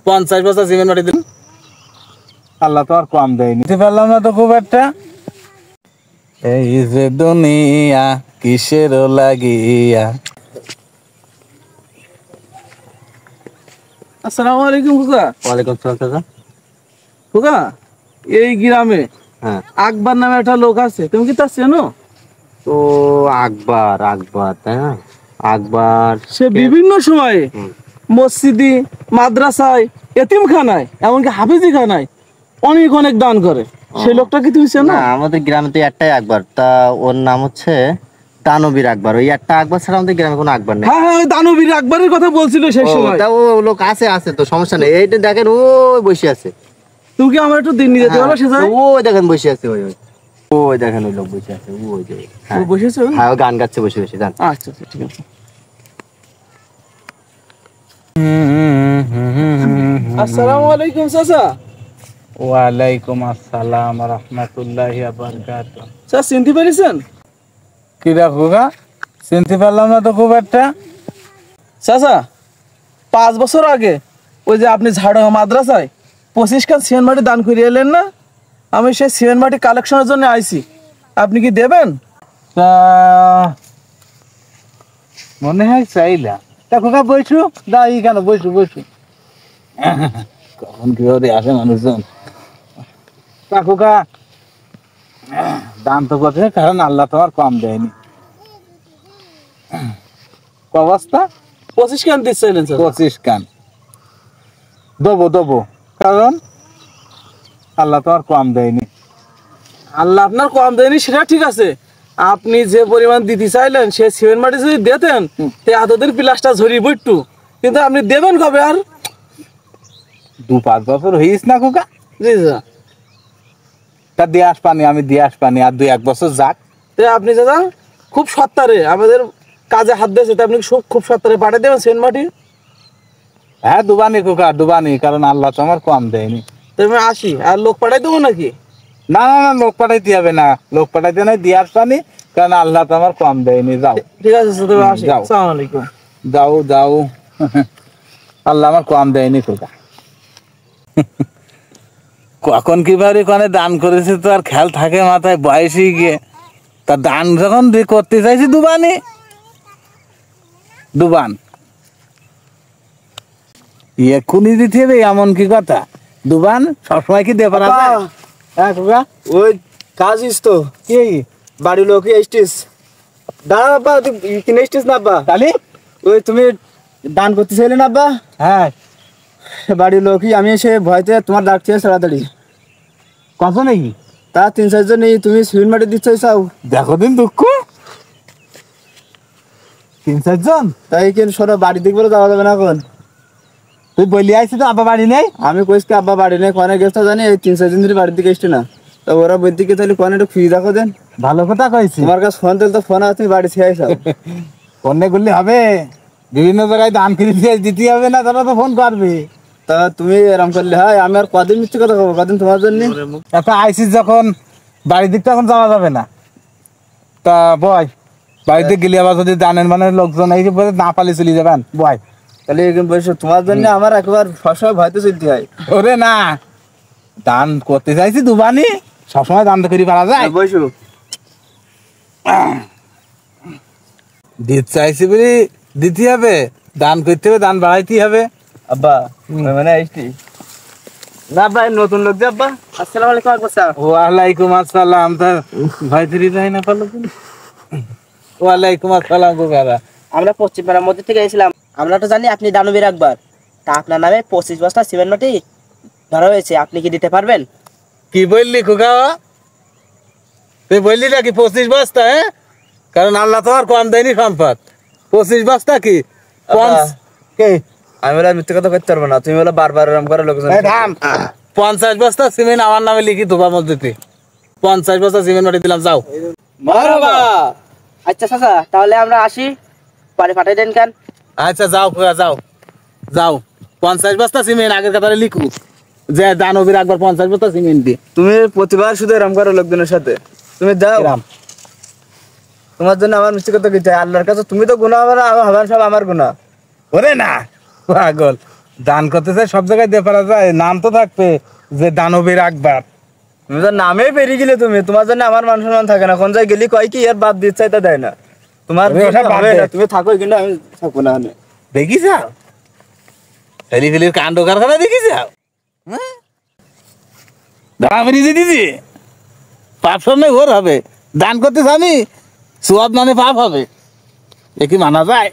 50 বস্তা সিমেন্ট মাটি দিন। আল্লাহ তো আর কম দেয়নি, দিতে পারলাম না তো খুব একটা। এই যে দুনিয়া কিসের লাগিয়া। আসসালামু আলাইকুম খুকা। ওয়ালাইকুম সালাম চাচা। খুকা, এই গ্রামে হ্যাঁ আকবর নামে একটা লোক আছে, তুমি কি তার চেনো? তো আকবর, আকবর তাই না? আকবর সে বিভিন্ন সময়ে মসজিদি, মাদ্রাসায়, এতিমখানায়, এমনকি হাফিজি খানায় অনেক অনেক দান করে। সেই লোকটা কি তুমি চেনো? না, আমাদের গ্রামে তো একটাই আকবর, তা ওর নাম হচ্ছে দানবীর আকবর। ওই একটা আকবর ছাড়া আমাদের গ্রামে কোনো আকবর নেই। হ্যাঁ হ্যাঁ, ওই দানবীর আকবরের কথা বলছিল সেই সময়। তা ও লোক আছে, আছে তো, সমস্যা নেই। এইটা দেখেন, ও বসে আছে। তুমি কি আমার একটু দিন নিয়ে যেতে পারো সে জায়গায়? ওই দেখেন বসে আছে, ওই ওই দেখেন ওই লোক বসে আছে, ওই যে। ও বসেছে? হ্যাঁ, ও গান গাচ্ছে বসে বসে, জান। আচ্ছা আচ্ছা, ঠিক আছে। আসসালামু আলাইকুম চাচা। ওয়ালাইকুম আসসালাম রহমতুল্লাহি ওয়া বারাকাতুহু। স্যার চিনতে পেরেছেন? কি দেখো গা, চিনতে পারলাম না তো খুব একটা। চাচা, 5 বছর আগে ওই যে আপনি ঝাড়ুয়া মাদ্রাসায় 25 খান সিমেন্ট মাটি দান করে এলেন না, আমি সেই সিমেন্ট মাটি কালেকশনের জন্য আইছি। আপনি কি দেবেন? তা মনে হয় চাইলা। তা খোকা বসু, দাঁড়িয়ে কেন, বসু বসু। কখন কিভাবে আসে মানুষজন। তা খোকা, দান তো করছে, কারণ আল্লাহ তোমার কম দেয়নি। ক অবস্থা? 25 খান দিচ্ছিলেন স্যার। 25 কান দেবো দেবো, কারণ আল্লাহ তোমার কম দেয়নি। আল্লাহ আপনার কম দেয়নি সেটা ঠিক আছে, আপনি যে পরিমাণ দিতে চাইলেন সে সিমেন্ট মাটি যদি দিতেন তে এতদিন প্লাসটা ঝরিয়ে পড়তো, কিন্তু আপনি দেবেন কবে? আর 2-5 বছর হইস না খোকা। জি স্যার। তা দিয়ে আসবানি, আমি দিয়ে আসবানি, আর 2-1 বছর যাক। তো আপনি দাদা খুব সত্তারে আমাদের কাজে হাত দিয়েছে, তো আপনি খুব সত্তারে পাঠিয়ে দেবেন সিমেন্ট মাটি। হ্যাঁ দুবানি খোকা, দুবানি, কারণ আল্লাহ তো আমার কম দেয়নি। তো আমি আসি, আর লোক পাঠাই দেবো নাকি? না না না, লোক পাঠাইতে হবে না, লোক পাঠাইতে নাই, দিয়ে আসবানি, কারণ আল্লাহ তো আমার কম দেয়নি। যাও, ঠিক আছে স্যার, তবে আসি। যাও। আসসালামু আলাইকুম। যাও যাও, আল্লাহ আমার কম দেয়নি খোকা। কখন কিভাবে কোনে দান করেছে তো আর খেয়াল থাকে মাথায়, বয়সে গিয়ে। তা দান যখন করতে চাইছি দুবানি, দুবান এক্ষুনি দিতে হবে এমন কি কথা? দুবান সবসময় কি দেবার আছে? হ্যাঁ খোকা, ওই কাজ তো কি বাড়ির লোক এসটিস দাঁড়া আব্বা, কিনে এসটিস না আব্বা? তাহলে ওই তুমি দান করতে চাইলে না আব্বা? হ্যাঁ, বাড়ির লোকই, আমি এসে ভয়তে তোমার ডাকছি তাড়াতাড়ি। কত নাকি? তা 3-4 জন নেই, তুমি সিমেন্ট মাটি দিচ্ছ চাও? দেখো দিন দুঃখ, 3-4 জন। তাই কিন্তু সরা বাড়ি দিক বলে যাওয়া যাবে না এখন। তুই বলি আইসি তো আব্বা বাড়ি নেই। আমি কইছি আব্বা বাড়ি নেই, কনে গেছে জানি, এই 3-4 দিন ধরে বাড়ির দিকে এসছে না। তা ওরা বলতে কি তাহলে কনে একটু ফ্রি রাখো দেন। ভালো কথা কইছি। তোমার কাছে ফোন দিলে তো ফোন আছে, তুমি বাড়ি ছেড়ে আইসাও। ফোনে করলে হবে? বিভিন্ন জায়গায় দান ফিরে দিয়ে দিতে হবে না, তারা তো ফোন করবে। তা তুমি এরম করলে হয়, আমি আর কদিন মিথ্যে কথা বলবো, কদিন তোমার জন্য। একটা আইসিস যখন বাড়ির দিকটা এখন যাওয়া যাবে না, তা বয় বাড়িতে গেলে আবার যদি দানের মানে লোকজন এই যে বলে না পালে চলে যাবেন, বয়। তাহলে বলছো তোমার জন্য আমার একবার সবসময় ভয়তে চলতে হয়। ওরে না, দান করতে চাইছি দুবানি, সবসময় দান তো করি পারা যায়। বসো। দিতে চাইছি বলে দিতে হবে, দান করতে হবে, দান বাড়াইতে হবে। আব্বা মানে আসছি না আব্বা, নতুন লোক যে আব্বা। আসসালামু আলাইকুম আকবর স্যার। ওয়ালাইকুম আসসালাম। তা ভাই তিরি যাই না পারলো? ওয়ালাইকুম আসসালাম গোগারা। আমরা পশ্চিম পাড়ার মধ্যে থেকে এসেছিলাম। আমরা তো জানি আপনি দানবীর আকবর, তা আপনার নামে 25 বস্তা সিমেন্ট মাটি ধরা হয়েছে, আপনি কি দিতে পারবেন? কি বললি খোকা? তুই বললি নাকি 25 বস্তা? হ্যাঁ, কারণ আল্লাহ তো আর কম দেয়নি সম্পদ। 25 বস্তা কি কে? আমি বলে মিথ্যে কথা করতে পারবো না, তুমি বলে বারবার এরম করে লোকজন। 50 বস্তা সিমেন্ট আমার নামে লিখি তোমার মধ্যে 50 বস্তা সিমেন্ট মাটি দিলাম, যাও। মারহাবা। আচ্ছা চাচা, তাহলে আমরা আসি, পরে পাঠিয়ে দেন কেন? আচ্ছা যাও খোকা, যাও যাও। 50 বস্তা সিমেন্ট আগের কাতারে লিখু, যে দানবীর একবার 50 বস্তা সিমেন্ট দি। তুমি প্রতিবার শুধু এরম করো লোকজনের সাথে, তুমি যাও। তোমার জন্য আমার মিথ্যে কথা কইতে হয় আল্লাহর কাছে, তুমি তো গুনাহ হবে না, আমার সব আমার গুনাহ। ওরে না পাগল, দান করতে চাই সব জায়গায় দিয়ে পারা যায়, নাম তো থাকবে যে দানবীর আকবর। তুমি তো নামেই বেরিয়ে গেলে, তুমি তোমার জন্য আমার মান সম্মান থাকে না, কোন জায়গায় গেলি কয় কি আর বাদ দিতে চাইতে দেয় না তোমার। ওরে ওটা বাদ হবে দে। না, তুমি থাকো কিন্তু আমি থাকবো না। দেখি যাও ছেলে ফেলির কাণ্ড কারখানা দেখি যাও। হ্যাঁ দাঁড়াবেনি যে দিদি পাপ সামনে ঘোর হবে, দান করতে আমি সোয়াব মানে পাপ হবে, এ কি মানা যায়?